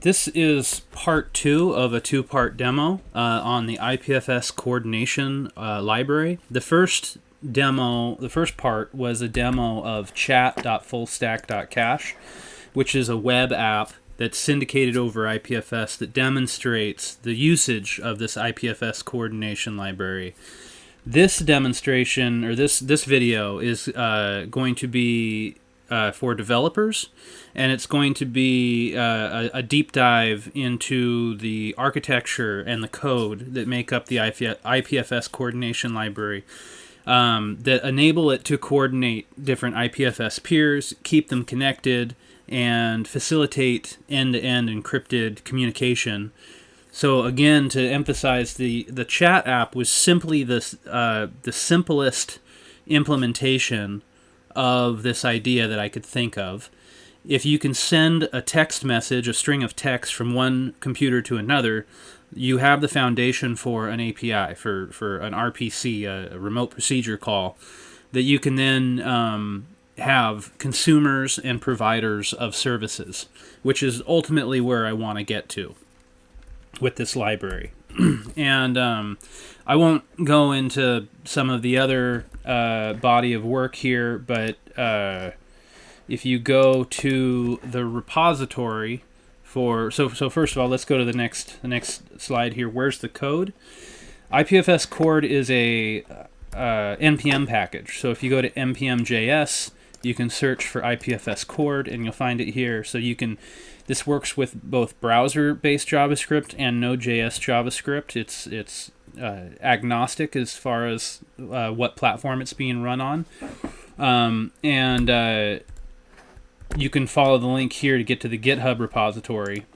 This is part 2 of a 2-part demo on the IPFS coordination library. The first part was a demo of chat.fullstack.cache, which is a web app that's syndicated over IPFS that demonstrates the usage of this IPFS coordination library. This demonstration, or this video, is going to be for developers, and it's going to be a deep dive into the architecture and the code that make up the IPFS coordination library that enable it to coordinate different IPFS peers, keep them connected, and facilitate end-to-end encrypted communication. So again, to emphasize, the chat app was simply the simplest implementation of this idea that I could think of. If you can send a text message, a string of text from one computer to another, you have the foundation for an API, for an RPC, a remote procedure call, that you can then have consumers and providers of services, which is ultimately where I want to get to with this library. And I won't go into some of the other body of work here, but if you go to the repository for... So first of all, let's go to the next slide here. Where's the code? ipfs-coord is a NPM package. So if you go to npm.js, you can search for ipfs-coord, and you'll find it here. So you can... This works with both browser-based JavaScript and Node.js JavaScript. It's agnostic as far as what platform it's being run on. And you can follow the link here to get to the GitHub repository.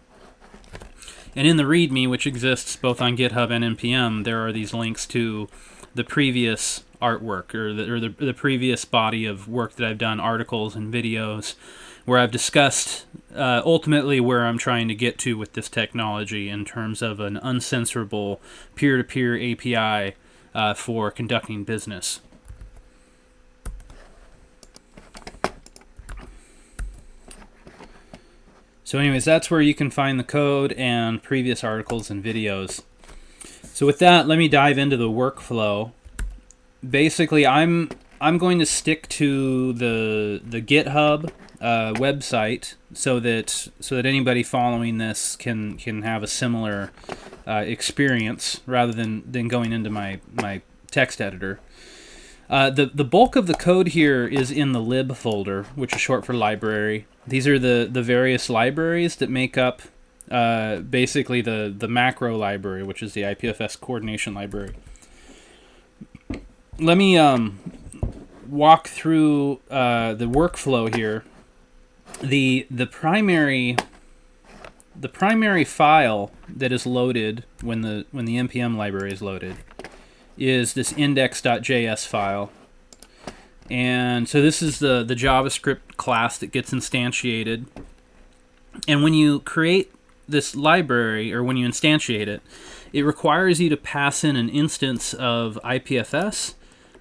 And in the README, which exists both on GitHub and NPM, there are these links to the previous artwork, or the previous body of work that I've done, articles and videos, where I've discussed ultimately where I'm trying to get to with this technology in terms of an uncensorable peer-to-peer API for conducting business. So anyways, that's where you can find the code and previous articles and videos. So with that, let me dive into the workflow. Basically, I'm going to stick to the GitHub website so that anybody following this can have a similar experience rather than going into my text editor. The bulk of the code here is in the lib folder, which is short for library. These are the various libraries that make up basically the macro library, which is the IPFS coordination library. Let me walk through the workflow here. The primary file that is loaded when the npm library is loaded is this index.js file. And so this is the JavaScript class that gets instantiated. And when you create this library, or when you instantiate it, it requires you to pass in an instance of IPFS,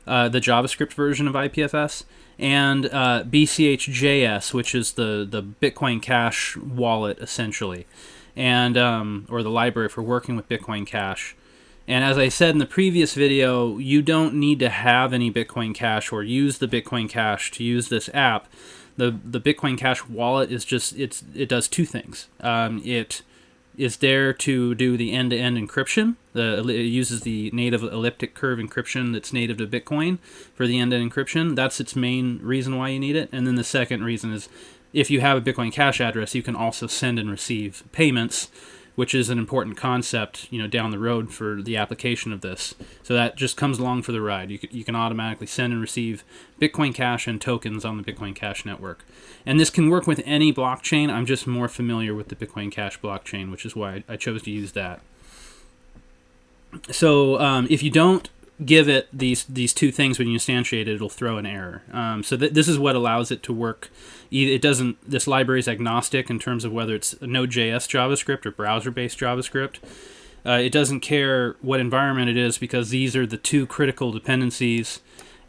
the JavaScript version of IPFS, and BCH.js, which is the Bitcoin Cash wallet, essentially, and or the library for working with Bitcoin Cash. And as I said in the previous video, you don't need to have any Bitcoin Cash or use the Bitcoin Cash to use this app. The Bitcoin Cash wallet is just it does two things. It is there to do the end-to-end encryption. It uses the native elliptic curve encryption that's native to Bitcoin for the end-to-end encryption. That's its main reason why you need it. And then the second reason is if you have a Bitcoin Cash address, you can also send and receive payments, which is an important concept, down the road for the application of this. So that just comes along for the ride. You can automatically send and receive Bitcoin Cash and tokens on the Bitcoin Cash network. And this can work with any blockchain. I'm just more familiar with the Bitcoin Cash blockchain, which is why I chose to use that. So if you don't give it these two things when you instantiate it, it'll throw an error. So this is what allows it to work. This library is agnostic in terms of whether it's Node.js JavaScript or browser-based JavaScript. It doesn't care what environment it is, because these are the two critical dependencies,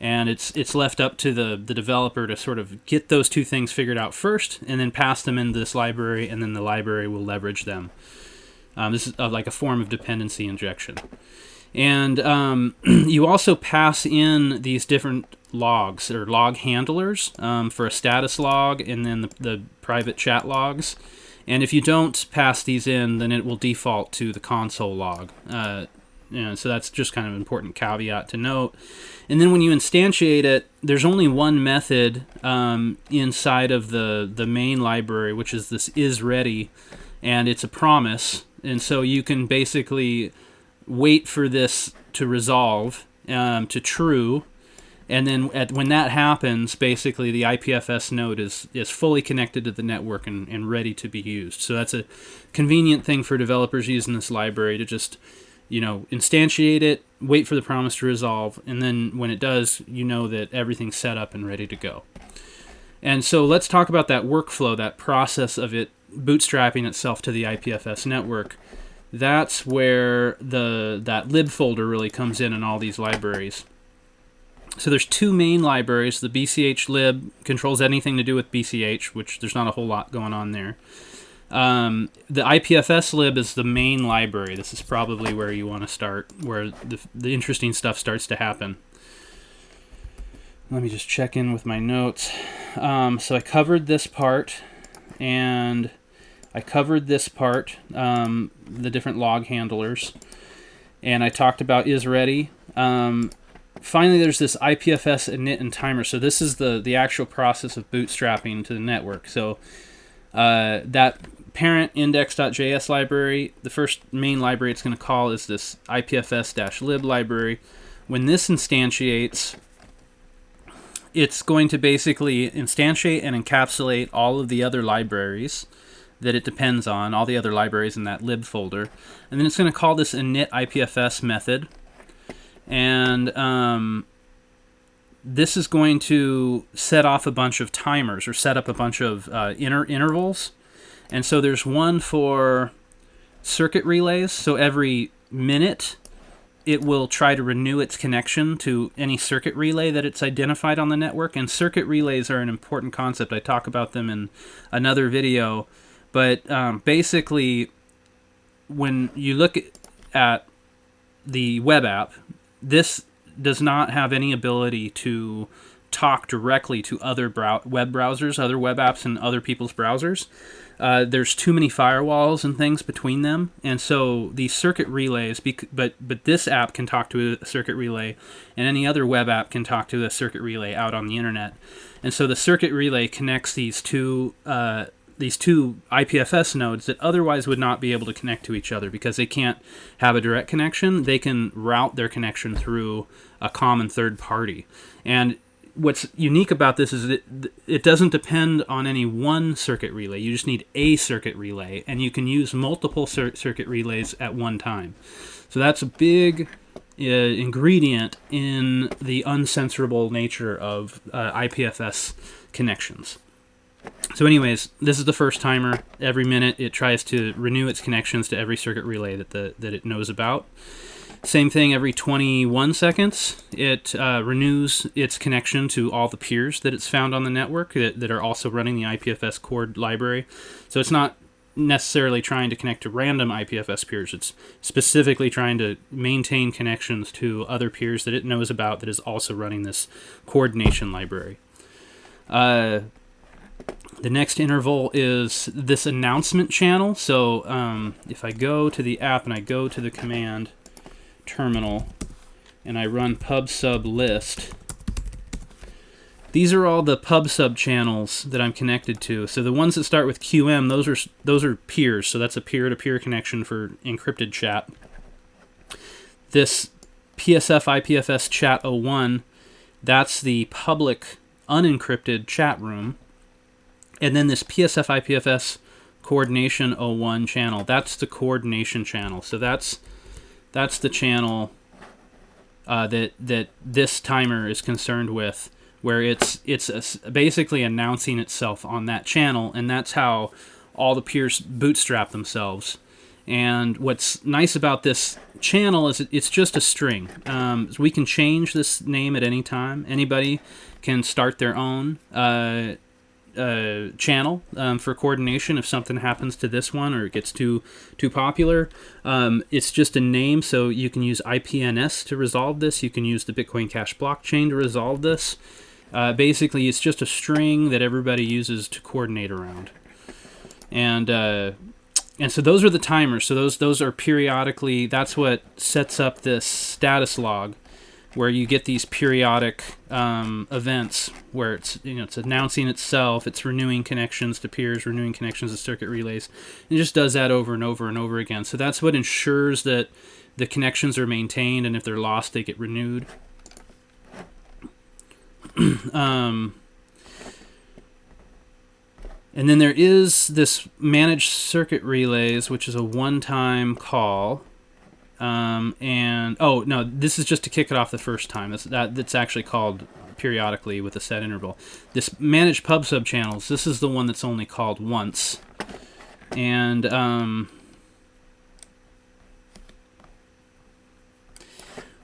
And it's left up to the developer to sort of get those two things figured out first, and then pass them into this library, and then the library will leverage them. This is like a form of dependency injection. And you also pass in these different logs, or log handlers, for a status log, and then the private chat logs. And if you don't pass these in, then it will default to the console log. So that's just kind of an important caveat to note. And then when you instantiate it, there's only one method inside of the main library, which is this isReady, and it's a promise. And so you can basically wait for this to resolve to true, and then when that happens, basically the IPFS node is fully connected to the network and ready to be used. So that's a convenient thing for developers using this library to just instantiate it, wait for the promise to resolve, and then when it does, you know that everything's set up and ready to go. And so let's talk about that workflow, that process of it bootstrapping itself to the IPFS network. That's where that lib folder really comes in all these libraries. So there's two main libraries. The BCH lib controls anything to do with BCH, which there's not a whole lot going on there. The IPFS lib is the main library. This is probably where you want to start, where the interesting stuff starts to happen. Let me just check in with my notes. So I covered this part, and I covered this part, the different log handlers, and I talked about isReady. Finally, there's this IPFS init and timer. So this is the actual process of bootstrapping to the network. So that parent index.js library, the first main library it's going to call is this ipfs-lib library. When this instantiates, it's going to basically instantiate and encapsulate all of the other libraries that it depends on, all the other libraries in that lib folder. And then it's going to call this init IPFS method. And this is going to set off a bunch of timers, or set up a bunch of intervals. And so there's one for circuit relays. So every minute, it will try to renew its connection to any circuit relay that it's identified on the network. And circuit relays are an important concept. I talk about them in another video. But basically, when you look at the web app, this does not have any ability to talk directly to other web browsers, other web apps, and other people's browsers. There's too many firewalls and things between them, and so these circuit relays, but this app can talk to a circuit relay, and any other web app can talk to a circuit relay out on the internet. And so the circuit relay connects these two IPFS nodes that otherwise would not be able to connect to each other because they can't have a direct connection. They can route their connection through a common third party. And what's unique about this is that it doesn't depend on any one circuit relay. You just need a circuit relay, and you can use multiple circuit relays at one time. So that's a big ingredient in the uncensorable nature of IPFS connections. So anyways, this is the first timer. Every minute it tries to renew its connections to every circuit relay that it knows about. Same thing, every 21 seconds, it renews its connection to all the peers that it's found on the network that are also running the ipfs-coord library. So it's not necessarily trying to connect to random IPFS peers. It's specifically trying to maintain connections to other peers that it knows about that is also running this coordination library. The next interval is this announcement channel. So if I go to the app and I go to the command terminal and I run pub/sub list, these are all the pub/sub channels that I'm connected to. So the ones that start with QM, those are peers. So that's a peer-to-peer connection for encrypted chat. This PSF IPFS chat 01, that's the public unencrypted chat room. And then this PSF IPFS coordination 01 channel, that's the coordination channel. So that's the channel that this timer is concerned with, where it's basically announcing itself on that channel, and that's how all the peers bootstrap themselves. And what's nice about this channel is it's just a string. So we can change this name at any time. Anybody can start their own channel for coordination if something happens to this one or it gets too popular. It's just a name, so you can use IPNS to resolve this. You can use the Bitcoin Cash blockchain to resolve this. Basically, it's just a string that everybody uses to coordinate around. And so those are the timers. So those are periodically. That's what sets up this status log, where you get these periodic events where it's announcing itself, it's renewing connections to peers, renewing connections to circuit relays. It just does that over and over and over again. So that's what ensures that the connections are maintained, and if they're lost, they get renewed. And then there is this managed circuit relays, which is a one-time call. This is just to kick it off the first time. That's actually called periodically with a set interval. This managed pub sub channels, this is the one that's only called once. And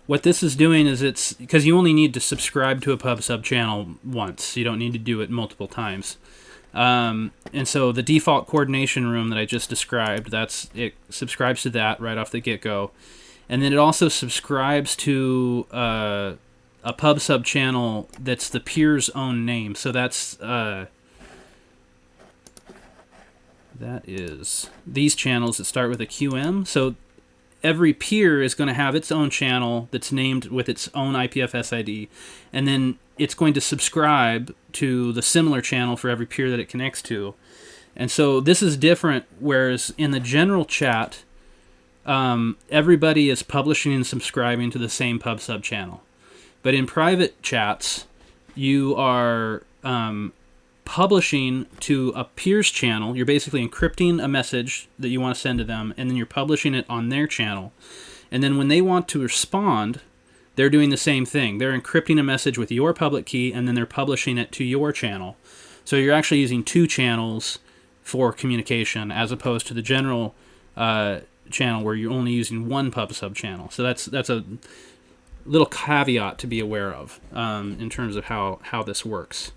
what this is doing is it's because you only need to subscribe to a pub sub channel once. You don't need to do it multiple times. And so the default coordination room that I just described, it subscribes to that right off the get-go. And then it also subscribes to a pub sub channel that's the peer's own name. So that is these channels that start with a QM. So every peer is going to have its own channel that's named with its own IPFS ID. And then it's going to subscribe to the similar channel for every peer that it connects to. And so this is different, whereas in the general chat, everybody is publishing and subscribing to the same pub sub channel. But in private chats, you are publishing to a peer's channel. You're basically encrypting a message that you want to send to them, and then you're publishing it on their channel. And then when they want to respond, they're doing the same thing. They're encrypting a message with your public key, and then they're publishing it to your channel. So you're actually using two channels for communication, as opposed to the general channel where you're only using one pub sub channel. So that's a little caveat to be aware of in terms of how this works.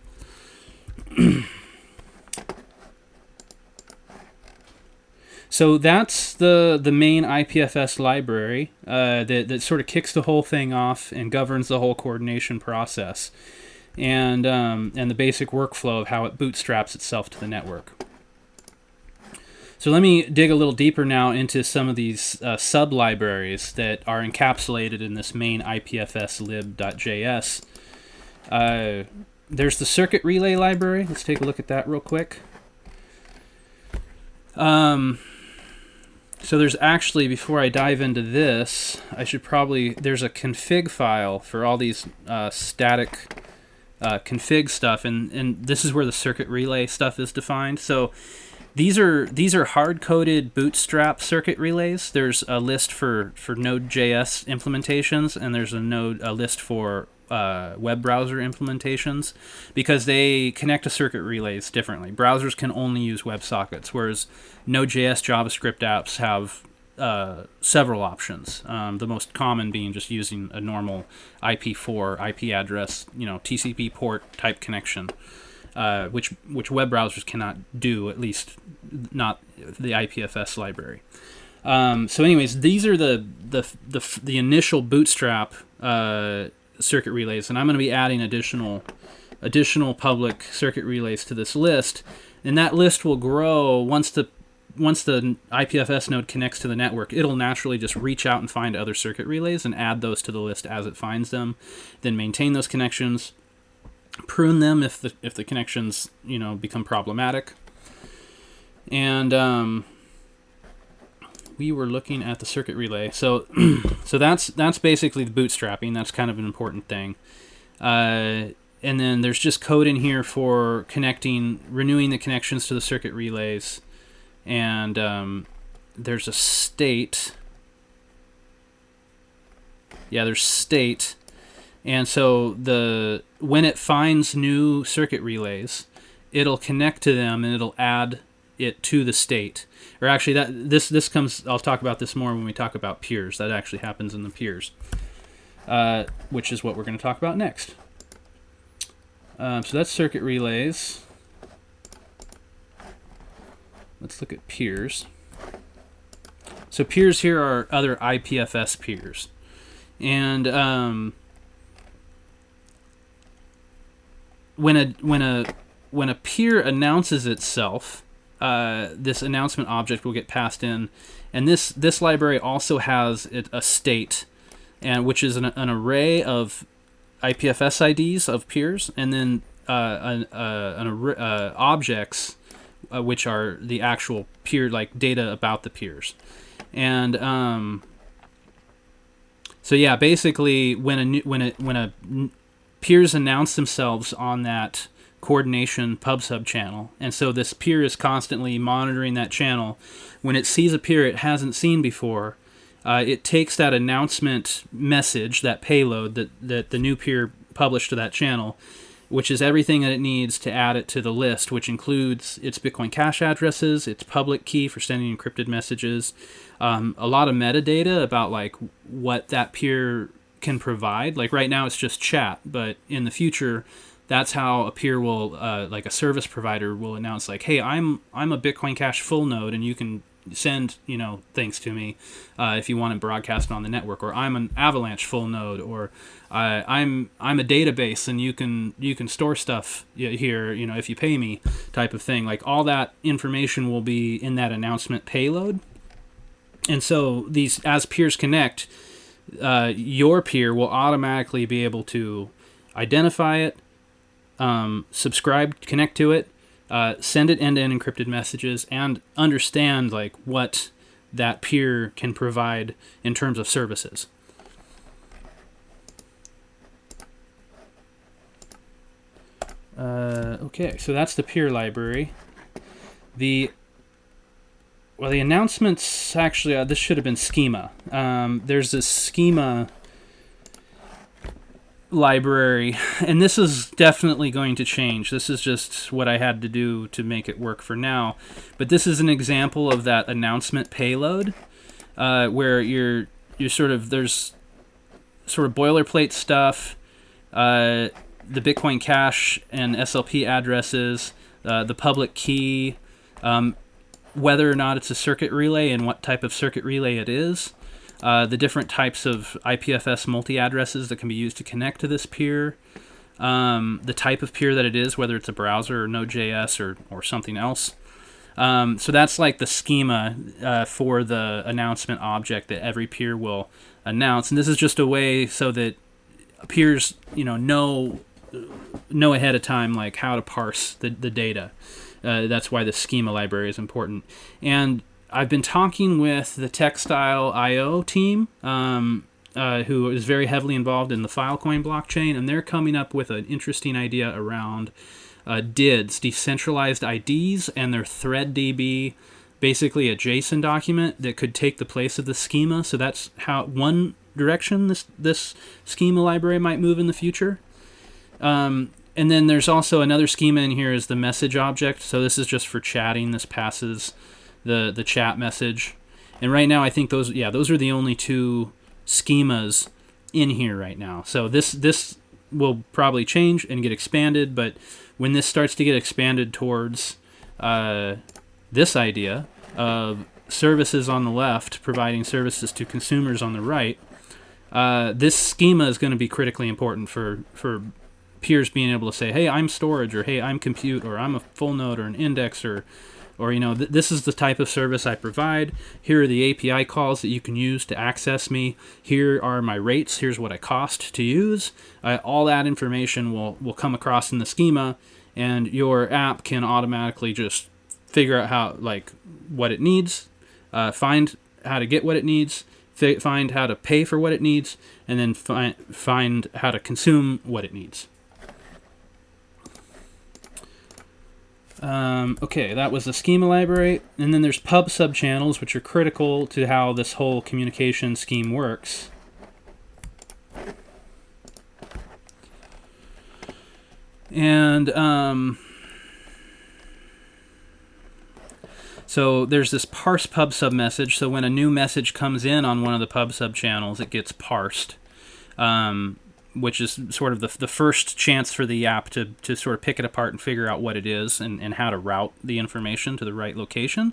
So that's the main IPFS library that sort of kicks the whole thing off and governs the whole coordination process, and the basic workflow of how it bootstraps itself to the network. So let me dig a little deeper now into some of these sub-libraries that are encapsulated in this main IPFS lib.js. There's the circuit relay library. Let's take a look at that real quick. So there's actually, before I dive into this, there's a config file for all these static config stuff, and this is where the circuit relay stuff is defined. So these are hard-coded bootstrap circuit relays. There's a list for Node.js implementations, and there's a list for web browser implementations, because they connect to circuit relays differently. Browsers can only use WebSockets, whereas Node.js JavaScript apps have several options. The most common being just using a normal IP4 IP address, TCP port type connection, which web browsers cannot do, at least not the IPFS library. So anyways, these are the initial bootstrap circuit relays, and I'm going to be adding additional public circuit relays to this list, and that list will grow once the IPFS node connects to the network. It'll naturally just reach out and find other circuit relays and add those to the list as it finds them, then maintain those connections, prune them if the connections become problematic. And we were looking at the circuit relay. So that's basically the bootstrapping. That's kind of an important thing. And then there's just code in here for renewing the connections to the circuit relays. And there's a state. Yeah, there's state. And so when it finds new circuit relays, it'll connect to them and it'll add it to the state. Or actually, this comes. I'll talk about this more when we talk about peers. That actually happens in the peers, which is what we're going to talk about next. So that's circuit relays. Let's look at peers. So peers here are other IPFS peers, and when a peer announces itself, this announcement object will get passed in, and this library also has a state, and which is an array of IPFS IDs of peers, and then objects, which are the actual peer, like data about the peers. And so yeah, basically when a peers announce themselves on that coordination pub/sub channel, and so this peer is constantly monitoring that channel. When it sees a peer it hasn't seen before, it takes that announcement message, that payload that the new peer published to that channel, which is everything that it needs to add it to the list, which includes its Bitcoin Cash addresses, its public key for sending encrypted messages, a lot of metadata about like what that peer can provide. Like right now it's just chat, but in the future that's how a peer will, like a service provider will announce like, hey, I'm a Bitcoin Cash full node and you can send things to me if you want to broadcast it on the network, or I'm an Avalanche full node, or I'm a database and you can store stuff here if you pay me, type of thing. Like all that information will be in that announcement payload. And so these, as peers connect, your peer will automatically be able to identify it, subscribe, connect to it, send it end-to-end encrypted messages, and understand like what that peer can provide in terms of services. Okay, so that's the peer library. The announcements, actually, this should have been schema. There's this schema library, and this is definitely going to change. This is just what I had to do to make it work for now. But this is an example of that announcement payload, where you're sort of, there's sort of boilerplate stuff, the Bitcoin Cash and SLP addresses, the public key, whether or not it's a circuit relay and what type of circuit relay it is, the different types of IPFS multi-addresses that can be used to connect to this peer, the type of peer that it is, whether it's a browser or Node.js or something else. So that's like the schema for the announcement object that every peer will announce. And this is just a way so that peers know ahead of time like how to parse the data. That's why the schema library is important. And I've been talking with the Textile.io team, who is very heavily involved in the Filecoin blockchain, and they're coming up with an interesting idea around DIDs, decentralized IDs, and their ThreadDB, basically a JSON document that could take the place of the schema. So that's how one direction this schema library might move in the future. And then there's also another schema in here, is the message object. So this is just for chatting. This passes the chat message. And right now I think those are the only two schemas in here right now. So this will probably change and get expanded, but when this starts to get expanded towards this idea of services on the left providing services to consumers on the right, this schema is going to be critically important for peers being able to say, hey, I'm storage, or hey, I'm compute, or I'm a full node, or an index, or this is the type of service I provide. Here are the API calls that you can use to access me. Here are my rates. Here's what I cost to use. All that information will come across in the schema, and your app can automatically just figure out what it needs, find how to get what it needs, find how to pay for what it needs, and then find how to consume what it needs. Okay, that was the schema library, and then there's pub subchannels, which are critical to how this whole communication scheme works. And So there's this parse pub sub message. So when a new message comes in on one of the pub sub channels, it gets parsed, which is sort of the first chance for the app to sort of pick it apart and figure out what it is and how to route the information to the right location.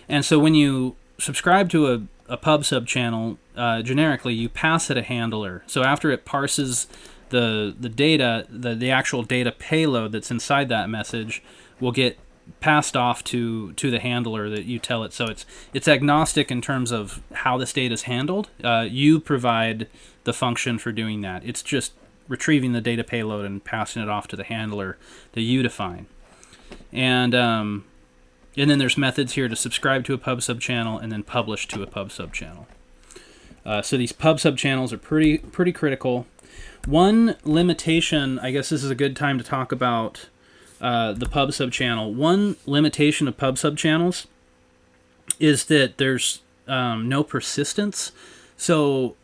And so when you subscribe to a pub sub channel, generically you pass it a handler. So after it parses the data, the actual data payload that's inside that message will get passed off to the handler that you tell it. So it's agnostic in terms of how this data is handled. You provide the function for doing that. It's just retrieving the data payload and passing it off to the handler that you define. And then there's methods here to subscribe to a pub sub channel and then publish to a pub sub channel. So these pub sub channels are pretty critical. One limitation, I guess this is a good time to talk about the pub sub channel. One limitation of pub sub channels is that there's no persistence. So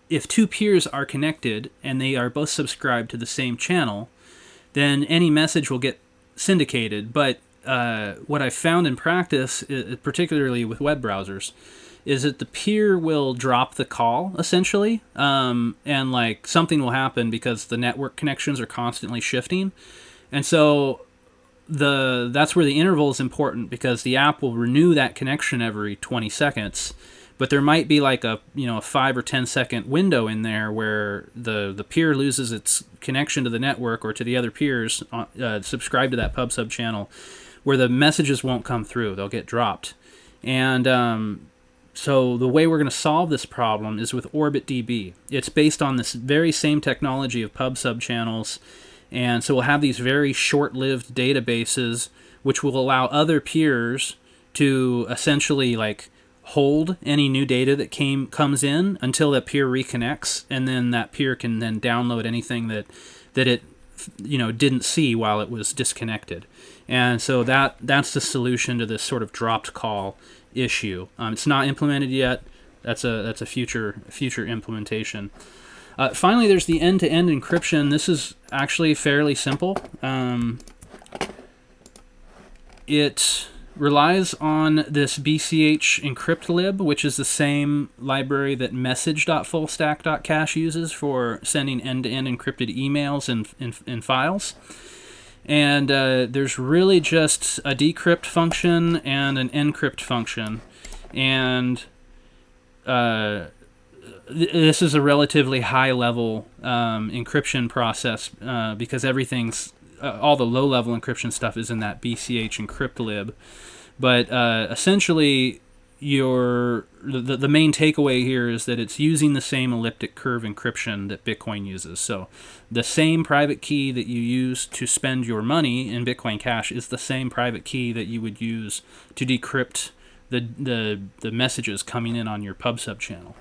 if two peers are connected and they are both subscribed to the same channel, then any message will get syndicated. But what I've found in practice, particularly with web browsers, is that the peer will drop the call, essentially, and like something will happen because the network connections are constantly shifting. And so that's where the interval is important, because the app will renew that connection every 20 seconds. But there might be like a 5 or 10 second window in there where the peer loses its connection to the network or to the other peers subscribed to that pub sub channel, where the messages won't come through. They'll get dropped. And so the way we're going to solve this problem is with Orbitdb. It's based on this very same technology of pub sub channels. And so we'll have these very short-lived databases which will allow other peers to essentially like hold any new data that comes in until that peer reconnects, and then that peer can then download anything that it didn't see while it was disconnected. And so that's the solution to this sort of dropped call issue. It's not implemented yet. That's a future implementation. Finally, there's the end-to-end encryption. This is actually fairly simple. It relies on this BCH encrypt lib, which is the same library that message.fullstack.cache uses for sending end-to-end encrypted emails and files. And there's really just a decrypt function and an encrypt function. And this is a relatively high-level encryption process because everything's all the low-level encryption stuff is in that BCH encrypt lib. But essentially, the main takeaway here is that it's using the same elliptic curve encryption that Bitcoin uses. So the same private key that you use to spend your money in Bitcoin Cash is the same private key that you would use to decrypt the messages coming in on your pub sub channel.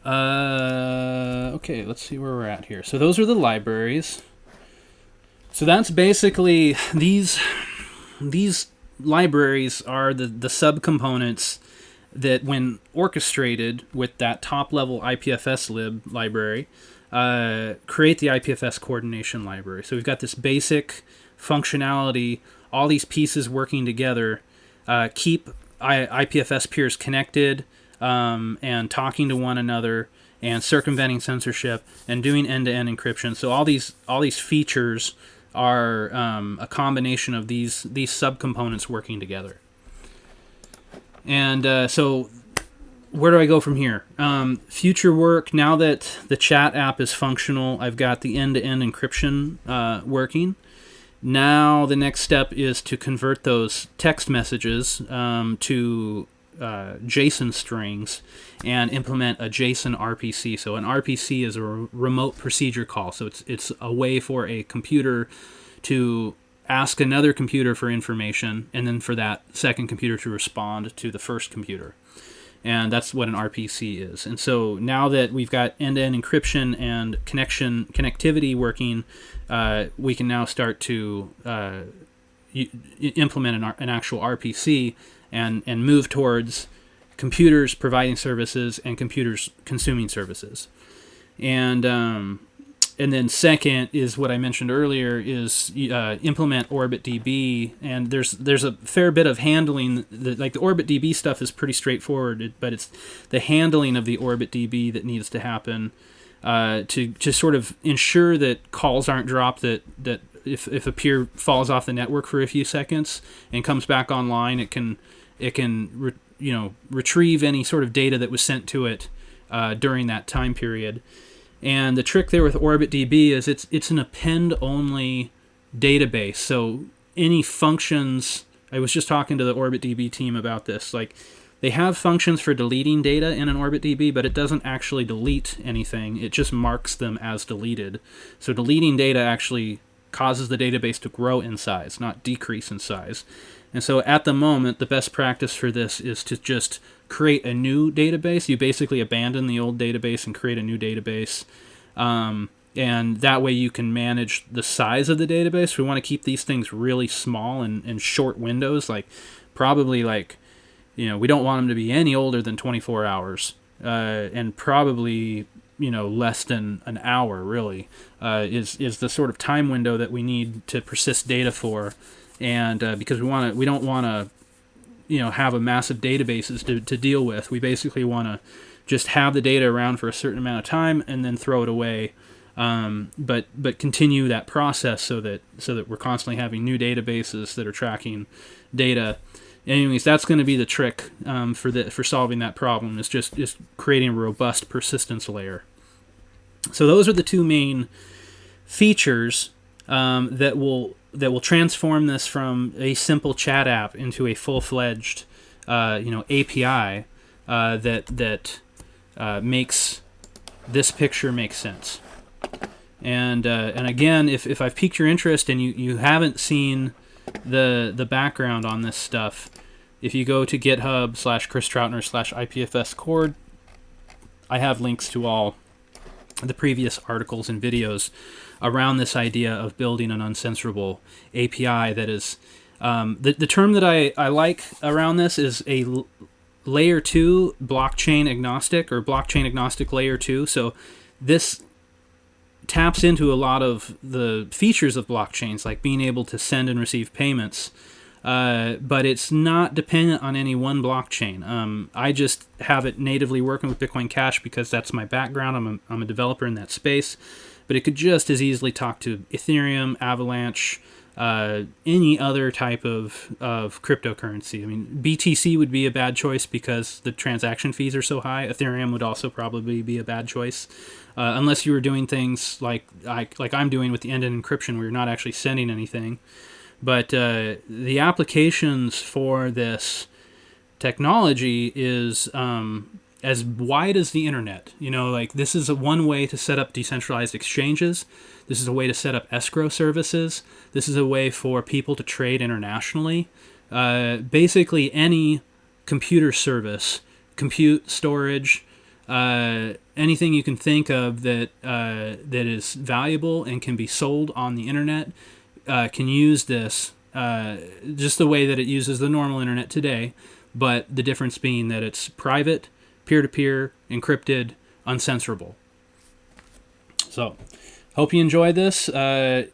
Okay, let's see where we're at here. So those are the libraries. So that's basically these libraries are the subcomponents that, when orchestrated with that top-level IPFS lib library, create the IPFS coordination library. So we've got this basic functionality, all these pieces working together, keep IPFS peers connected, and talking to one another, and circumventing censorship, and doing end-to-end encryption. So all these features are a combination of these subcomponents working together. And so where do I go from here? Future work, now that the chat app is functional, I've got the end-to-end encryption working. Now the next step is to convert those text messages to JSON strings and implement a JSON RPC. So an RPC is a remote procedure call. So it's a way for a computer to ask another computer for information, and then for that second computer to respond to the first computer. And that's what an RPC is. And so now that we've got end-to-end encryption and connectivity working, we can now start to implement an actual RPC and move towards computers providing services and computers consuming services. And then second is what I mentioned earlier is implement Orbitdb, and there's a fair bit of handling. Like the Orbitdb stuff is pretty straightforward, but it's the handling of the Orbitdb that needs to happen to sort of ensure that calls aren't dropped, that if a peer falls off the network for a few seconds and comes back online, it can retrieve any sort of data that was sent to it during that time period. And the trick there with Orbitdb is it's an append-only database. So any functions, I was just talking to the Orbitdb team about this, like they have functions for deleting data in an Orbitdb, but it doesn't actually delete anything. It just marks them as deleted. So deleting data actually causes the database to grow in size, not decrease in size. And so at the moment, the best practice for this is to just create a new database. You basically abandon the old database and create a new database. And that way you can manage the size of the database. We want to keep these things really small and short windows, probably we don't want them to be any older than 24 hours, and probably less than an hour really is the sort of time window that we need to persist data for. And because we don't want to have a massive databases to deal with. We basically want to just have the data around for a certain amount of time and then throw it away, but continue that process so that we're constantly having new databases that are tracking data. Anyways, that's going to be the trick for solving that problem, is just creating a robust persistence layer. So those are the two main features that will transform this from a simple chat app into a full-fledged API that makes this picture make sense. And again, if I've piqued your interest and you haven't seen the background on this stuff, if you go to GitHub/ChrisTrautner/ipfs-coord, I have links to all the previous articles and videos around this idea of building an uncensorable API that is, the term that I like around this is a layer 2 blockchain agnostic, or blockchain agnostic layer 2. So this taps into a lot of the features of blockchains, like being able to send and receive payments, but it's not dependent on any one blockchain. I just have it natively working with Bitcoin Cash because that's my background. I'm a developer in that space, but it could just as easily talk to Ethereum, Avalanche, any other type of cryptocurrency. I mean, BTC would be a bad choice because the transaction fees are so high. Ethereum would also probably be a bad choice, unless you were doing things like I'm doing with the end-to-end encryption, where you're not actually sending anything. But the applications for this technology is as wide as the internet. This is one way to set up decentralized exchanges. This is a way to set up escrow services. This is a way for people to trade internationally. Basically, any computer service, compute, storage, anything you can think of that is valuable and can be sold on the internet can use this just the way that it uses the normal internet today, but the difference being that it's private, peer-to-peer, encrypted, uncensorable. So, hope you enjoyed this. If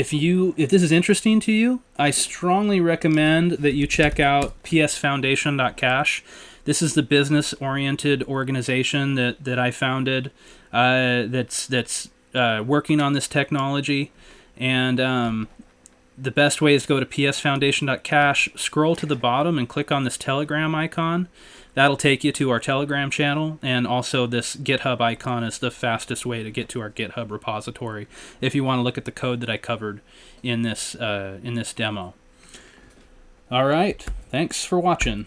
this is interesting to you, I strongly recommend that you check out psfoundation.cash. This is the business-oriented organization that I founded that's working on this technology. And the best way is to go to psfoundation.cash, scroll to the bottom, and click on this Telegram icon. That'll take you to our Telegram channel, and also this GitHub icon is the fastest way to get to our GitHub repository if you want to look at the code that I covered in this demo. All right, thanks for watching.